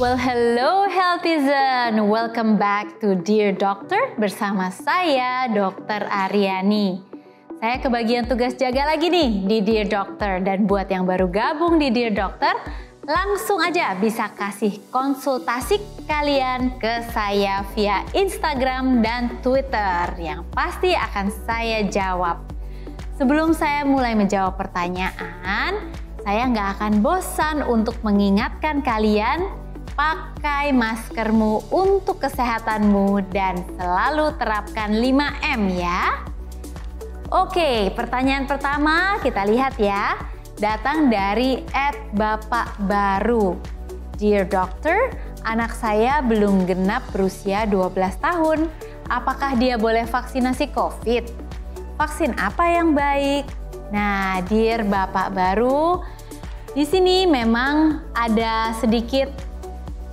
Well, hello Healthizen. Welcome back to Dear Doctor bersama saya Dr. Aryani. Saya kebagian tugas jaga lagi nih di Dear Doctor, dan buat yang baru gabung di Dear Doctor, langsung aja bisa kasih konsultasi kalian ke saya via Instagram dan Twitter yang pasti akan saya jawab. Sebelum saya mulai menjawab pertanyaan, saya nggak akan bosan untuk mengingatkan kalian pakai maskermu untuk kesehatanmu dan selalu terapkan 5M ya. Oke, pertanyaan pertama kita lihat ya. Datang dari @bapakbaru. Dear Doctor, anak saya belum genap berusia 12 tahun. Apakah dia boleh vaksinasi COVID? Vaksin apa yang baik? Nah, Dear Bapak Baru, di sini memang ada sedikit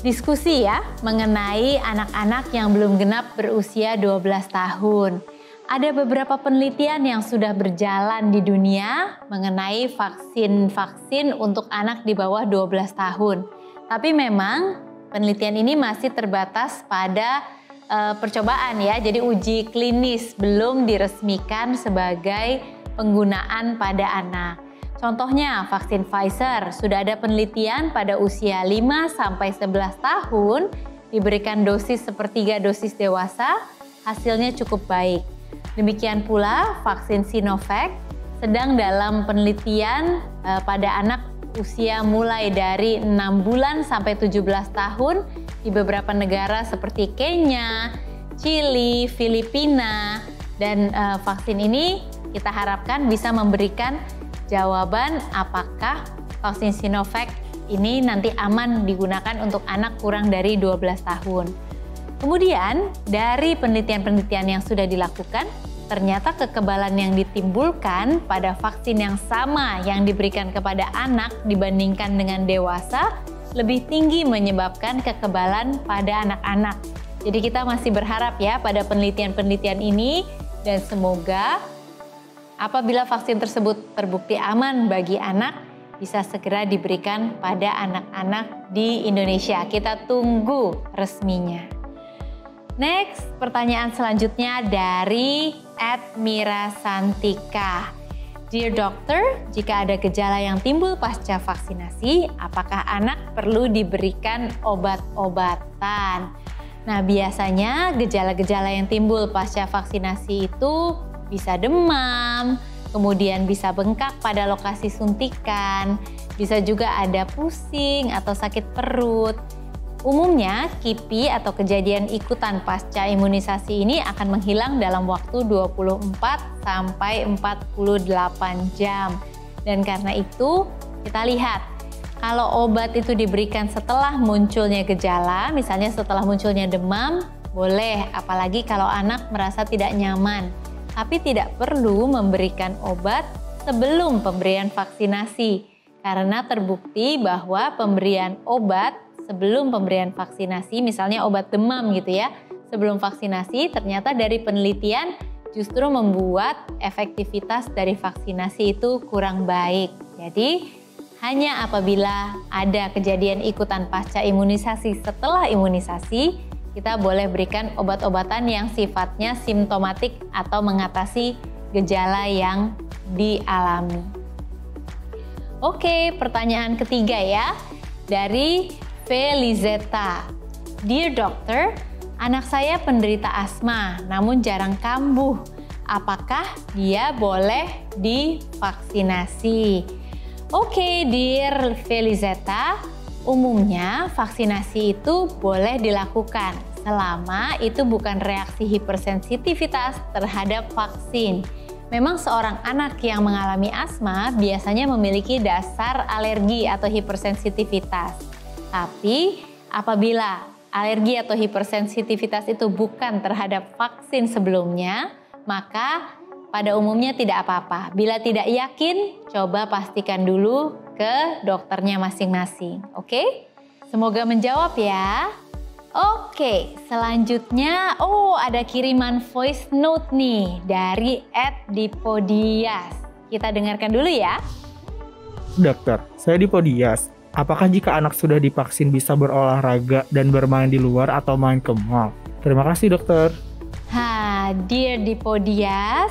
diskusi ya mengenai anak-anak yang belum genap berusia 12 tahun. Ada beberapa penelitian yang sudah berjalan di dunia mengenai vaksin untuk anak di bawah 12 tahun. Tapi memang penelitian ini masih terbatas pada percobaan ya, jadi uji klinis belum diresmikan sebagai penggunaan pada anak. Contohnya vaksin Pfizer, sudah ada penelitian pada usia 5-11 tahun diberikan dosis sepertiga dosis dewasa, hasilnya cukup baik. Demikian pula vaksin Sinovac sedang dalam penelitian pada anak usia mulai dari 6 bulan sampai 17 tahun di beberapa negara seperti Kenya, Chili, Filipina, dan vaksin ini kita harapkan bisa memberikan jawaban apakah vaksin Sinovac ini nanti aman digunakan untuk anak kurang dari 12 tahun. Kemudian dari penelitian-penelitian yang sudah dilakukan, ternyata kekebalan yang ditimbulkan pada vaksin yang sama yang diberikan kepada anak dibandingkan dengan dewasa lebih tinggi menyebabkan kekebalan pada anak-anak. Jadi kita masih berharap ya pada penelitian-penelitian ini, dan semoga apabila vaksin tersebut terbukti aman bagi anak, bisa segera diberikan pada anak-anak di Indonesia. Kita tunggu resminya. Next, pertanyaan selanjutnya dari @mirasantika. Dear Doctor, jika ada gejala yang timbul pasca vaksinasi, apakah anak perlu diberikan obat-obatan? Nah, biasanya gejala-gejala yang timbul pasca vaksinasi itu bisa demam, kemudian bisa bengkak pada lokasi suntikan, bisa juga ada pusing atau sakit perut. Umumnya KIPI atau kejadian ikutan pasca imunisasi ini akan menghilang dalam waktu 24 sampai 48 jam. Dan karena itu kita lihat kalau obat itu diberikan setelah munculnya gejala, misalnya setelah munculnya demam, boleh, apalagi kalau anak merasa tidak nyaman. Tapi tidak perlu memberikan obat sebelum pemberian vaksinasi, karena terbukti bahwa pemberian obat sebelum pemberian vaksinasi, misalnya obat demam gitu ya, sebelum vaksinasi ternyata dari penelitian justru membuat efektivitas dari vaksinasi itu kurang baik. Jadi hanya apabila ada kejadian ikutan pasca imunisasi setelah imunisasi, kita boleh berikan obat-obatan yang sifatnya simptomatik atau mengatasi gejala yang dialami. Oke, pertanyaan ketiga ya, dari Felizeta. Dear Doctor, anak saya penderita asma namun jarang kambuh. Apakah dia boleh divaksinasi? Oke, Dear Felizeta, umumnya vaksinasi itu boleh dilakukan selama itu bukan reaksi hipersensitivitas terhadap vaksin. Memang seorang anak yang mengalami asma biasanya memiliki dasar alergi atau hipersensitivitas. Tapi apabila alergi atau hipersensitivitas itu bukan terhadap vaksin sebelumnya, maka pada umumnya tidak apa-apa. Bila tidak yakin, coba pastikan dulu ke dokternya masing-masing. Oke? Semoga menjawab ya. Oke, selanjutnya ada kiriman voice note nih dari @dipodias. Kita dengarkan dulu ya. Dokter, saya Dipodias. Apakah jika anak sudah divaksin bisa berolahraga dan bermain di luar atau main ke mall? Terima kasih dokter. Dear Dipodias,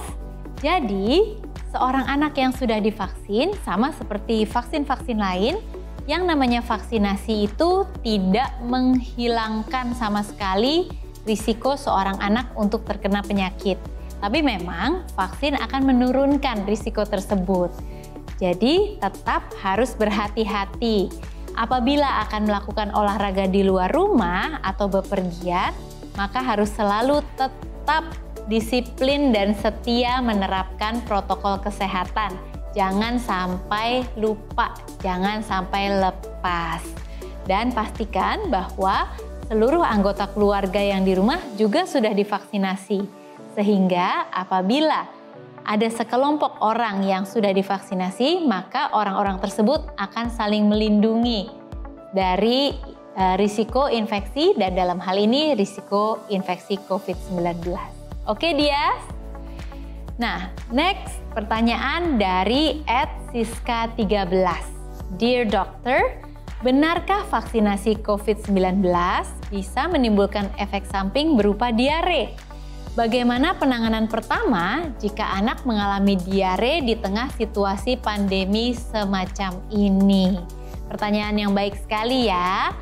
jadi seorang anak yang sudah divaksin sama seperti vaksin-vaksin lain, yang namanya vaksinasi itu tidak menghilangkan sama sekali risiko seorang anak untuk terkena penyakit. Tapi memang vaksin akan menurunkan risiko tersebut. Jadi tetap harus berhati-hati. Apabila akan melakukan olahraga di luar rumah atau bepergian, maka harus selalu tetap disiplin dan setia menerapkan protokol kesehatan. Jangan sampai lupa, jangan sampai lepas. Dan pastikan bahwa seluruh anggota keluarga yang di rumah juga sudah divaksinasi. Sehingga apabila ada sekelompok orang yang sudah divaksinasi, maka orang-orang tersebut akan saling melindungi dari risiko infeksi dan dalam hal ini risiko infeksi COVID-19. Oke Dias? Nah, next pertanyaan dari @siska13. Dear Doctor, benarkah vaksinasi COVID-19 bisa menimbulkan efek samping berupa diare? Bagaimana penanganan pertama jika anak mengalami diare di tengah situasi pandemi semacam ini? Pertanyaan yang baik sekali ya.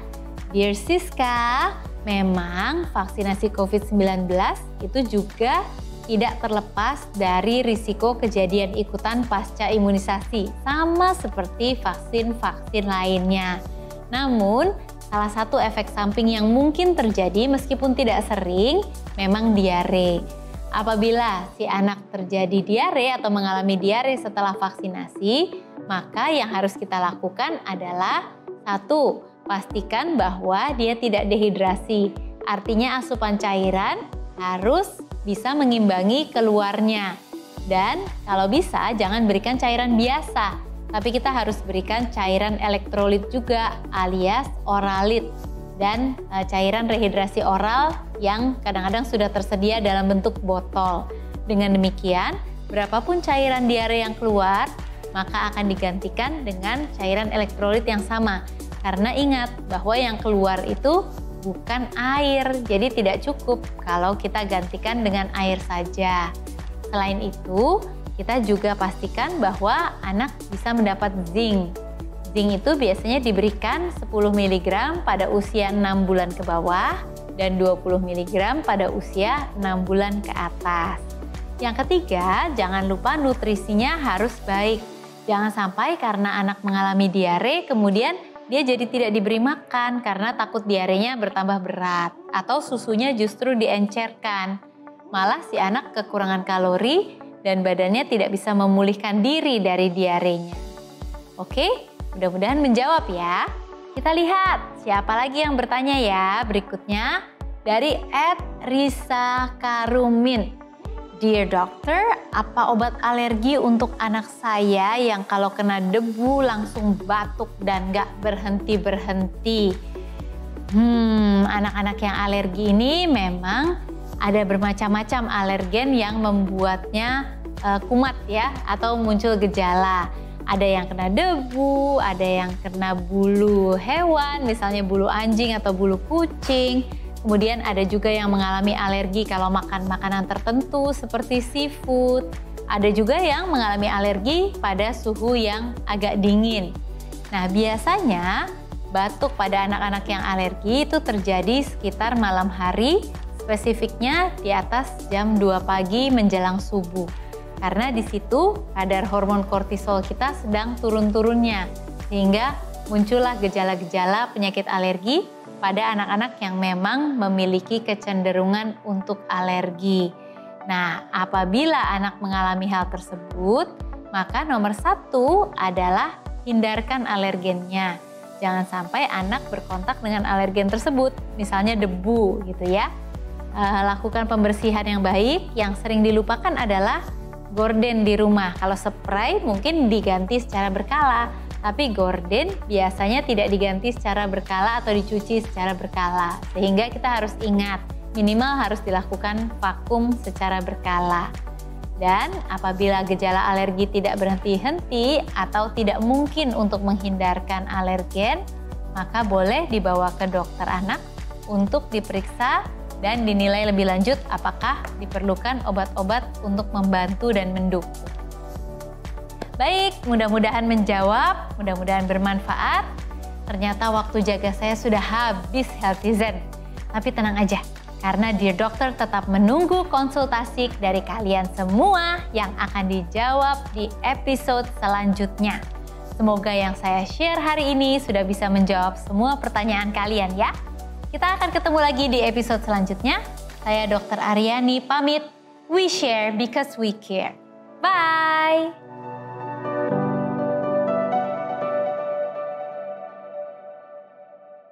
Dear Siska, memang vaksinasi COVID-19 itu juga tidak terlepas dari risiko kejadian ikutan pasca imunisasi, sama seperti vaksin-vaksin lainnya. Namun, salah satu efek samping yang mungkin terjadi meskipun tidak sering, memang diare. Apabila si anak terjadi diare atau mengalami diare setelah vaksinasi, maka yang harus kita lakukan adalah 1. Pastikan bahwa dia tidak dehidrasi. Artinya asupan cairan harus bisa mengimbangi keluarnya. Dan kalau bisa jangan berikan cairan biasa, tapi kita harus berikan cairan elektrolit juga alias oralit dan cairan rehidrasi oral yang kadang-kadang sudah tersedia dalam bentuk botol. Dengan demikian, berapapun cairan diare yang keluar, maka akan digantikan dengan cairan elektrolit yang sama. Karena ingat bahwa yang keluar itu bukan air, jadi tidak cukup kalau kita gantikan dengan air saja. Selain itu, kita juga pastikan bahwa anak bisa mendapat zinc. Zinc itu biasanya diberikan 10 mg pada usia 6 bulan ke bawah dan 20 mg pada usia 6 bulan ke atas. Yang ketiga, jangan lupa nutrisinya harus baik. Jangan sampai karena anak mengalami diare kemudian dia jadi tidak diberi makan karena takut diarenya bertambah berat atau susunya justru diencerkan. Malah si anak kekurangan kalori dan badannya tidak bisa memulihkan diri dari diarenya. Oke, mudah-mudahan menjawab ya. Kita lihat siapa lagi yang bertanya ya berikutnya dari @Risa Karumin. Dear Doctor, apa obat alergi untuk anak saya yang kalau kena debu langsung batuk dan gak berhenti-berhenti? Anak-anak yang alergi ini memang ada bermacam-macam alergen yang membuatnya kumat ya atau muncul gejala. Ada yang kena debu, ada yang kena bulu hewan, misalnya bulu anjing atau bulu kucing. Kemudian ada juga yang mengalami alergi kalau makan makanan tertentu seperti seafood. Ada juga yang mengalami alergi pada suhu yang agak dingin. Nah, biasanya batuk pada anak-anak yang alergi itu terjadi sekitar malam hari, spesifiknya di atas jam 2 pagi menjelang subuh. Karena di situ kadar hormon kortisol kita sedang turun-turunnya, sehingga muncullah gejala-gejala penyakit alergi pada anak-anak yang memang memiliki kecenderungan untuk alergi. Nah, apabila anak mengalami hal tersebut, maka nomor 1 adalah hindarkan alergennya. Jangan sampai anak berkontak dengan alergen tersebut, misalnya debu gitu ya. Lakukan pembersihan yang baik. Yang sering dilupakan adalah gorden di rumah. Kalau spray mungkin diganti secara berkala. Tapi gorden biasanya tidak diganti secara berkala atau dicuci secara berkala. Sehingga kita harus ingat, minimal harus dilakukan vakum secara berkala. Dan apabila gejala alergi tidak berhenti-henti atau tidak mungkin untuk menghindarkan alergen, maka boleh dibawa ke dokter anak untuk diperiksa dan dinilai lebih lanjut apakah diperlukan obat-obat untuk membantu dan mendukung. Baik, mudah-mudahan menjawab, mudah-mudahan bermanfaat. Ternyata waktu jaga saya sudah habis Healthy Zen. Tapi tenang aja, karena Dear Doctor tetap menunggu konsultasi dari kalian semua yang akan dijawab di episode selanjutnya. Semoga yang saya share hari ini sudah bisa menjawab semua pertanyaan kalian ya. Kita akan ketemu lagi di episode selanjutnya. Saya Dr. Aryani pamit. We share because we care. Bye!